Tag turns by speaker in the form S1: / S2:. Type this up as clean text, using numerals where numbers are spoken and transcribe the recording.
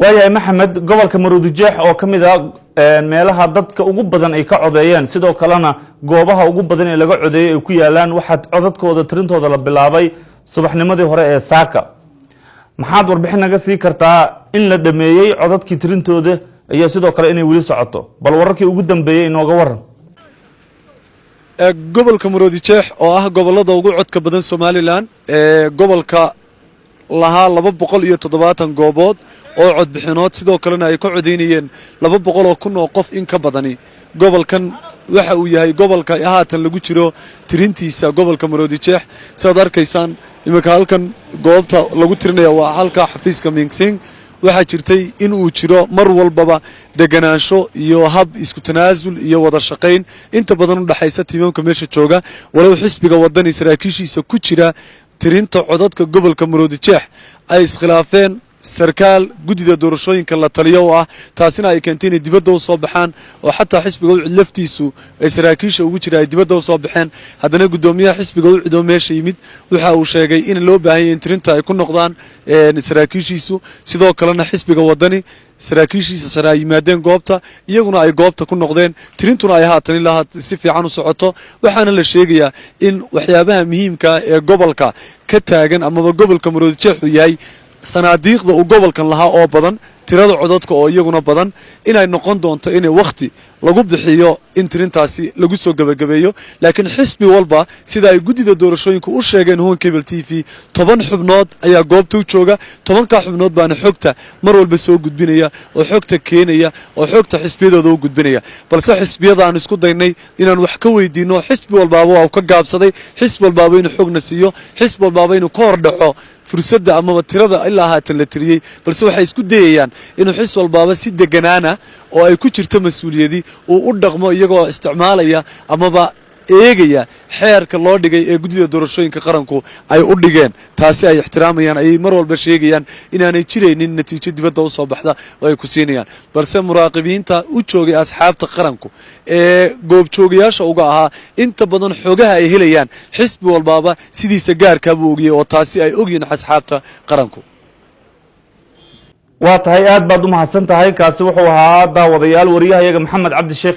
S1: waayahay maxamed gobolka maruudijeex oo ka mid ah meelaha dadka ugu badan ay ka codeeyeen sidoo kalena goobaha ugu badan ee laga codeeyay ay ku yaalaan waxaad codadkooda tirintooda la bilaabay subaxnimadii hore ee saaka maxaad warbixin naga sii kartaa in la dhameeyay codadkii tirintooda iyo sidoo kale inay weli socoto bal wararkii ugu dambeeyay inooga waran
S2: gobolka maruudijeex oo ah gobolada ugu codka badan Soomaaliland gobolka lahaa 270 goobood oo codbixinood sidoo kalena ay ka codeynayeen 200 kun oo qof in ka badani gobolkan waxa uu yahay gobolka haatan lagu jiro tirintiisa gobolka maruudijeex saad arkaysaan imika halkan goobta lagu tirinaya waa halka xafiiska Mingsing waxa jirtay in uu jiro mar walbaba deganaansho iyo hab isku tanaasul iyo wada shaqeyn inta badan u dhaxaysa tiimamka meesha jooga walaal xisbiga wadani saraakiishiisa ku jira tirinta codadka gobolka maruudijeex ay iskhilaafeen sarkaal gudida doorashooyinka la taliyo ah taasina ay keentay in dibadda u soo baxaan oo xataa xisbiga u laftiisu ay saraakiisha ugu jira ay dibadda u soo baxeen haddana gudoomiyaha xisbiga u cido meesha yimid waxa uu sheegay in loo baahan yahay in tirinta ay ku noqdaan saraakiishiisu sidoo kalena xisbiga wadani saraakiishiisa sare ay yimaadeen goobta iyaguna ay goobta ku noqdeen tirintuna ay haatan ilaa si fiican u socoto waxaana la sheegayaa in waxyaabaha muhiimka ee gobolka ka taagan amaba gobolka maruudijeex uu yahay sanaadiiqda uu gobolkan lahaa oo badan tirada codadka oo iyaguna badan inay noqon doonto in waqti lagu bixiyo in tirintaasi lagu soo gabagabeeyo laakiin xisbi walba sida ay gudida doorashooyinka u sheegeen Hoon Cable TV 10 xubnood ayaa goobta u jooga 10 ka xubnood baana xogta mar walba soo gudbinaya oo xogta keenaya oo xogta xisbiyadooda u gudbinaya balse xisbiyada aan isku daynay inaan wax ka weydiino xisbi walba oo ka gaabsaday xisbi walba inuu xogna siiyo xisbi walba inuu ka hor dhaco fursadda ama tirada ilaa haatan la tiriyay balse waxay isku dayayaan inuu xis walbaaba si deganaana oo ay ku jirto mas'uuliyadi uu u dhaqmo iyagoo isticmaalaya amaba eegaya xeerka loo dhigay ee gudida doorashooyinka qaranku ay u dhigeen taasi ay ixtiraamayaan ay mar walba sheegayaan inaanay jireynin natiijo dibadda u soo baxda oo ay ku siinayaan balse muraaqibiinta u joogay asxaabta qaranku ee goobjoogayaasha uga ahaa inta badan xogaha ay helayaan xisbi walbaaba sidiisa gaarka buu ogiyay oo taasi ay ogyihiin asxaabta qaranku
S1: waa tahay aad baad u mahadsan tahay kaasi wuxuu ahaa daawadayaal wariyaha iyaga maxamed cabdi sheekh